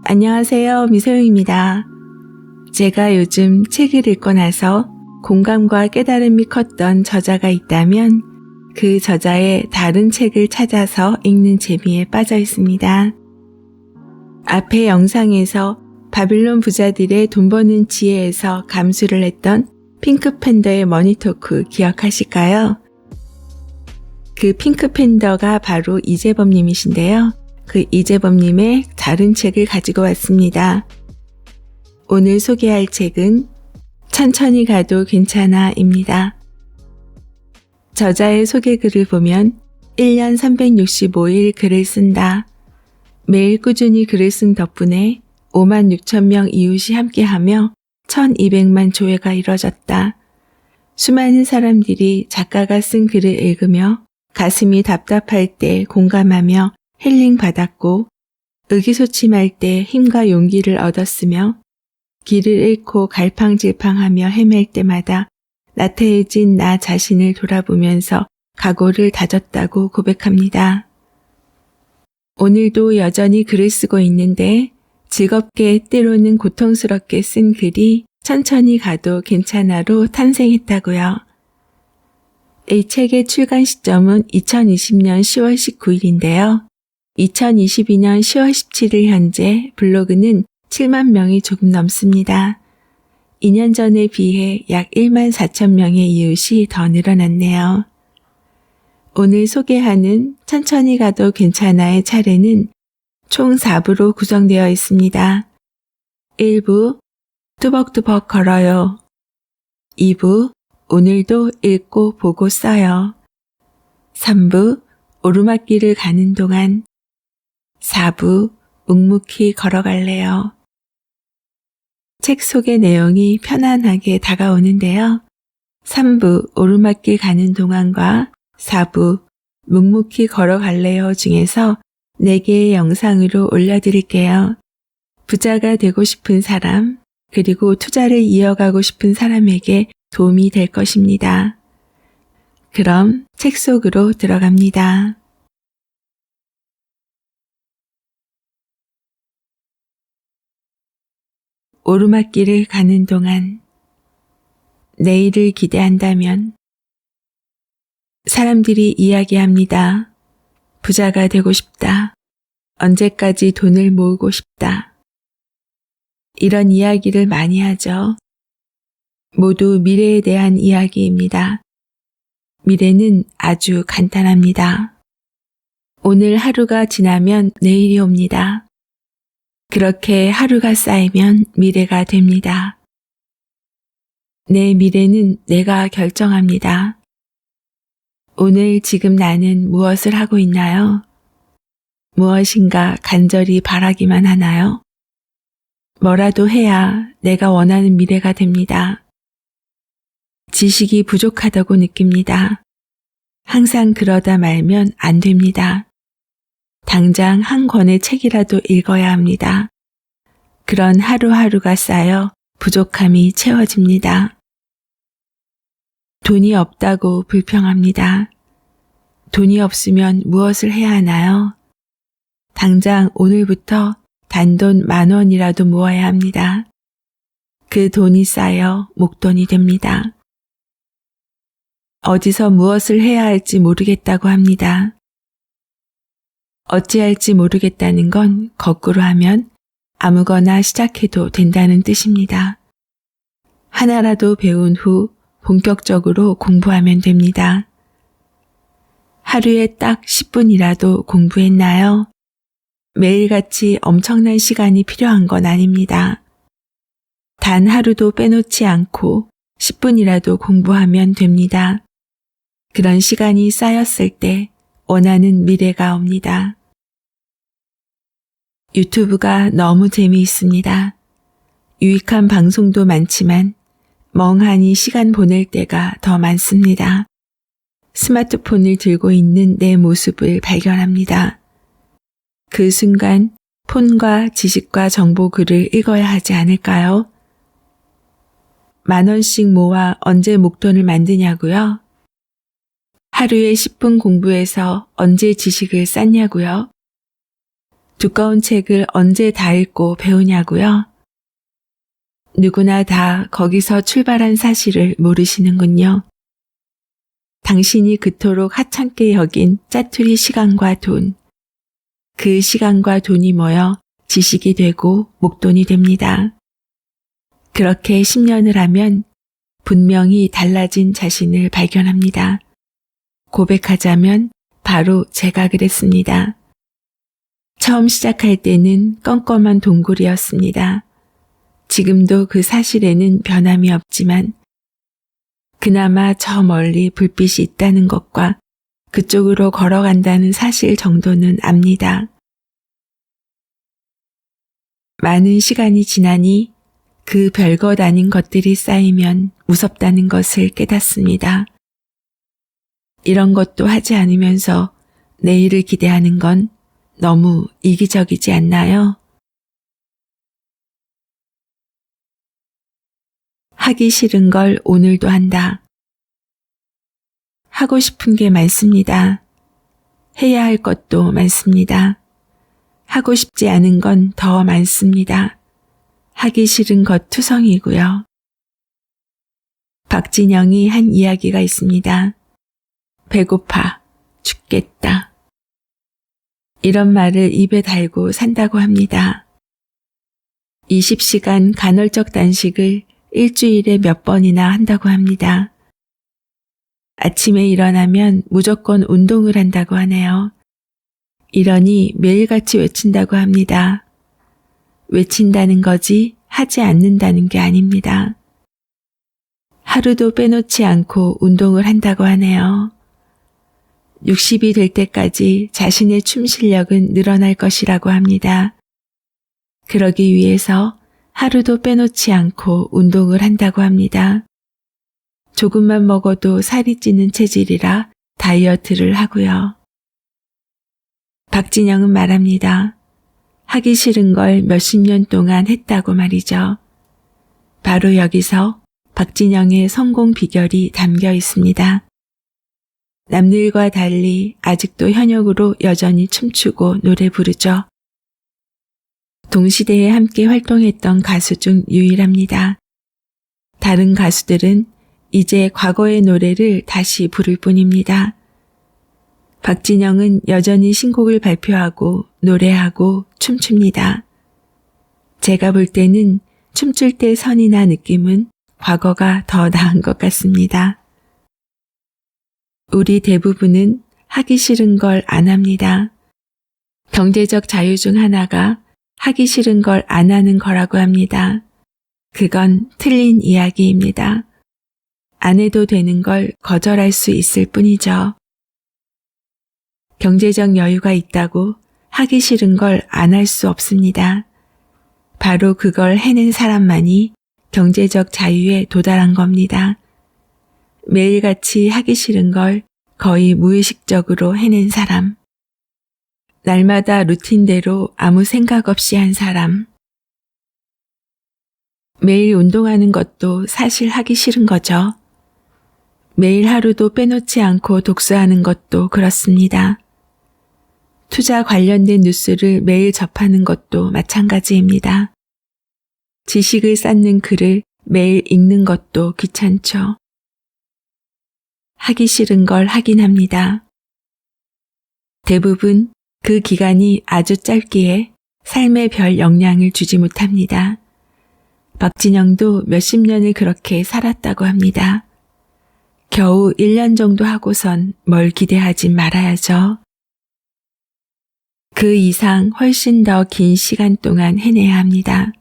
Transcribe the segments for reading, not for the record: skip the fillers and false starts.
안녕하세요. 미소영입니다. 제가 요즘 책을 읽고 나서 공감과 깨달음이 컸던 저자가 있다면 그 저자의 다른 책을 찾아서 읽는 재미에 빠져 있습니다. 앞의 영상에서 바빌론 부자들의 돈 버는 지혜에서 감수를 했던 핑크팬더의 머니토크 기억하실까요? 그 핑크팬더가 바로 이재범님이신데요. 그 이재범님의 다른 책을 가지고 왔습니다. 오늘 소개할 책은 천천히 가도 괜찮아입니다. 저자의 소개글을 보면 1년 365일 글을 쓴다. 매일 꾸준히 글을 쓴 덕분에 5만 6천 명 이웃이 함께하며 1200만 조회가 이뤄졌다. 수많은 사람들이 작가가 쓴 글을 읽으며 가슴이 답답할 때 공감하며 힐링 받았고 의기소침할 때 힘과 용기를 얻었으며 길을 잃고 갈팡질팡하며 헤맬 때마다 나태해진 나 자신을 돌아보면서 각오를 다졌다고 고백합니다. 오늘도 여전히 글을 쓰고 있는데 즐겁게 때로는 고통스럽게 쓴 글이 천천히 가도 괜찮아로 탄생했다고요. 이 책의 출간 시점은 2020년 10월 19일인데요. 2022년 10월 17일 현재 블로그는 7만 명이 조금 넘습니다. 2년 전에 비해 약 1만 4천 명의 이웃이 더 늘어났네요. 오늘 소개하는 천천히 가도 괜찮아의 차례는 총 4부로 구성되어 있습니다. 1부 뚜벅뚜벅 걸어요. 2부 오늘도 읽고 보고 써요. 3부 오르막길을 가는 동안 4부 묵묵히 걸어갈래요. 책 속의 내용이 편안하게 다가오는데요. 3부 오르막길 가는 동안과 4부 묵묵히 걸어갈래요 중에서 4개의 영상으로 올려드릴게요. 부자가 되고 싶은 사람, 그리고 투자를 이어가고 싶은 사람에게 도움이 될 것입니다. 그럼 책 속으로 들어갑니다. 오르막길을 가는 동안 내일을 기대한다면 사람들이 이야기합니다. 부자가 되고 싶다. 언제까지 돈을 모으고 싶다. 이런 이야기를 많이 하죠. 모두 미래에 대한 이야기입니다. 미래는 아주 간단합니다. 오늘 하루가 지나면 내일이 옵니다. 그렇게 하루가 쌓이면 미래가 됩니다. 내 미래는 내가 결정합니다. 오늘 지금 나는 무엇을 하고 있나요? 무엇인가 간절히 바라기만 하나요? 뭐라도 해야 내가 원하는 미래가 됩니다. 지식이 부족하다고 느낍니다. 항상 그러다 말면 안 됩니다. 당장 한 권의 책이라도 읽어야 합니다. 그런 하루하루가 쌓여 부족함이 채워집니다. 돈이 없다고 불평합니다. 돈이 없으면 무엇을 해야 하나요? 당장 오늘부터 단돈 10,000원이라도 모아야 합니다. 그 돈이 쌓여 목돈이 됩니다. 어디서 무엇을 해야 할지 모르겠다고 합니다. 어찌할지 모르겠다는 건 거꾸로 하면 아무거나 시작해도 된다는 뜻입니다. 하나라도 배운 후 본격적으로 공부하면 됩니다. 하루에 딱 10분이라도 공부했나요? 매일같이 엄청난 시간이 필요한 건 아닙니다. 단 하루도 빼놓지 않고 10분이라도 공부하면 됩니다. 그런 시간이 쌓였을 때 원하는 미래가 옵니다. 유튜브가 너무 재미있습니다. 유익한 방송도 많지만 멍하니 시간 보낼 때가 더 많습니다. 스마트폰을 들고 있는 내 모습을 발견합니다. 그 순간 폰과 지식과 정보 글을 읽어야 하지 않을까요? 10,000원씩 모아 언제 목돈을 만드냐고요? 하루에 10분 공부해서 언제 지식을 쌓냐고요? 두꺼운 책을 언제 다 읽고 배우냐고요? 누구나 다 거기서 출발한 사실을 모르시는군요. 당신이 그토록 하찮게 여긴 짜투리 시간과 돈, 그 시간과 돈이 모여 지식이 되고 목돈이 됩니다. 그렇게 10년을 하면 분명히 달라진 자신을 발견합니다. 고백하자면 바로 제가 그랬습니다. 처음 시작할 때는 껌껌한 동굴이었습니다. 지금도 그 사실에는 변함이 없지만 그나마 저 멀리 불빛이 있다는 것과 그쪽으로 걸어간다는 사실 정도는 압니다. 많은 시간이 지나니 그 별것 아닌 것들이 쌓이면 무섭다는 것을 깨닫습니다. 이런 것도 하지 않으면서 내일을 기대하는 건 너무 이기적이지 않나요? 하기 싫은 걸 오늘도 한다. 하고 싶은 게 많습니다. 해야 할 것도 많습니다. 하고 싶지 않은 건 더 많습니다. 하기 싫은 것 투성이고요. 박진영이 한 이야기가 있습니다. 배고파, 죽겠다. 이런 말을 입에 달고 산다고 합니다. 20시간 간헐적 단식을 일주일에 몇 번이나 한다고 합니다. 아침에 일어나면 무조건 운동을 한다고 하네요. 이러니 매일같이 외친다고 합니다. 외친다는 거지 하지 않는다는 게 아닙니다. 하루도 빼놓지 않고 운동을 한다고 하네요. 60이 될 때까지 자신의 춤 실력은 늘어날 것이라고 합니다. 그러기 위해서 하루도 빼놓지 않고 운동을 한다고 합니다. 조금만 먹어도 살이 찌는 체질이라 다이어트를 하고요. 박진영은 말합니다. 하기 싫은 걸 몇십 년 동안 했다고 말이죠. 바로 여기서 박진영의 성공 비결이 담겨 있습니다. 남들과 달리 아직도 현역으로 여전히 춤추고 노래 부르죠. 동시대에 함께 활동했던 가수 중 유일합니다. 다른 가수들은 이제 과거의 노래를 다시 부를 뿐입니다. 박진영은 여전히 신곡을 발표하고 노래하고 춤춥니다. 제가 볼 때는 춤출 때 선이나 느낌은 과거가 더 나은 것 같습니다. 우리 대부분은 하기 싫은 걸 안 합니다. 경제적 자유 중 하나가 하기 싫은 걸 안 하는 거라고 합니다. 그건 틀린 이야기입니다. 안 해도 되는 걸 거절할 수 있을 뿐이죠. 경제적 여유가 있다고 하기 싫은 걸 안 할 수 없습니다. 바로 그걸 해낸 사람만이 경제적 자유에 도달한 겁니다. 매일같이 하기 싫은 걸 거의 무의식적으로 해낸 사람. 날마다 루틴대로 아무 생각 없이 한 사람. 매일 운동하는 것도 사실 하기 싫은 거죠. 매일 하루도 빼놓지 않고 독서하는 것도 그렇습니다. 투자 관련된 뉴스를 매일 접하는 것도 마찬가지입니다. 지식을 쌓는 글을 매일 읽는 것도 귀찮죠. 하기 싫은 걸 하긴 합니다. 대부분 그 기간이 아주 짧기에 삶에 별 영향을 주지 못합니다. 박진영도 몇십 년을 그렇게 살았다고 합니다. 겨우 1년 정도 하고선 뭘 기대하지 말아야죠. 그 이상 훨씬 더 긴 시간 동안 해내야 합니다.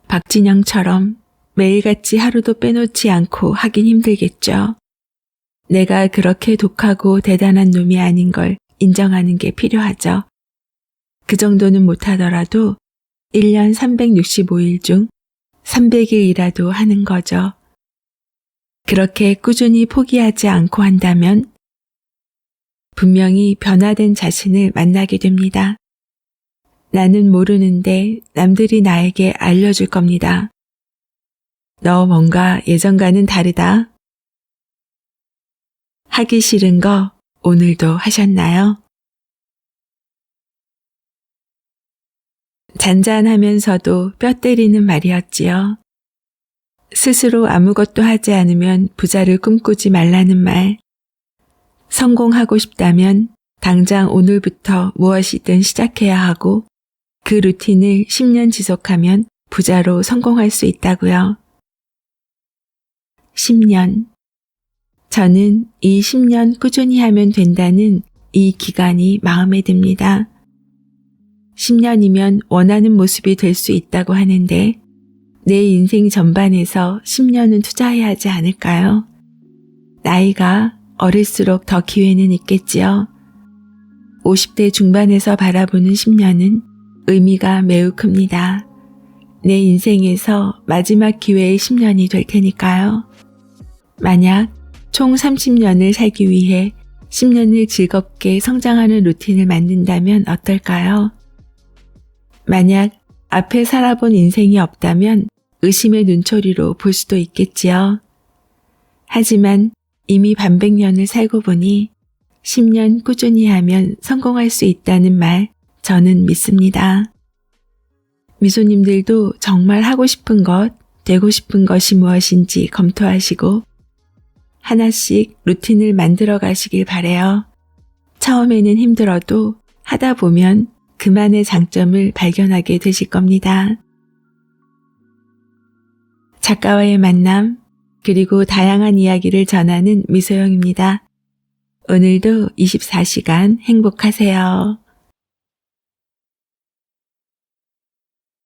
박진영처럼 매일같이 하루도 빼놓지 않고 하긴 힘들겠죠. 내가 그렇게 독하고 대단한 놈이 아닌 걸 인정하는 게 필요하죠. 그 정도는 못하더라도 1년 365일 중 300일이라도 하는 거죠. 그렇게 꾸준히 포기하지 않고 한다면 분명히 변화된 자신을 만나게 됩니다. 나는 모르는데 남들이 나에게 알려줄 겁니다. 너 뭔가 예전과는 다르다. 하기 싫은 거 오늘도 하셨나요? 잔잔하면서도 뼈 때리는 말이었지요. 스스로 아무것도 하지 않으면 부자를 꿈꾸지 말라는 말. 성공하고 싶다면 당장 오늘부터 무엇이든 시작해야 하고 그 루틴을 10년 지속하면 부자로 성공할 수 있다고요. 10년. 저는 이 10년 꾸준히 하면 된다는 이 기간이 마음에 듭니다. 10년이면 원하는 모습이 될 수 있다고 하는데 내 인생 전반에서 10년은 투자해야 하지 않을까요? 나이가 어릴수록 더 기회는 있겠지요. 50대 중반에서 바라보는 10년은 의미가 매우 큽니다. 내 인생에서 마지막 기회의 10년이 될 테니까요. 만약 총 30년을 살기 위해 10년을 즐겁게 성장하는 루틴을 만든다면 어떨까요? 만약 앞에 살아본 인생이 없다면 의심의 눈초리로 볼 수도 있겠지요. 하지만 이미 반백년을 살고 보니 10년 꾸준히 하면 성공할 수 있다는 말 저는 믿습니다. 미소님들도 정말 하고 싶은 것, 되고 싶은 것이 무엇인지 검토하시고 하나씩 루틴을 만들어 가시길 바래요. 처음에는 힘들어도 하다 보면 그만의 장점을 발견하게 되실 겁니다. 작가와의 만남, 그리고 다양한 이야기를 전하는 미소영입니다. 오늘도 24시간 행복하세요.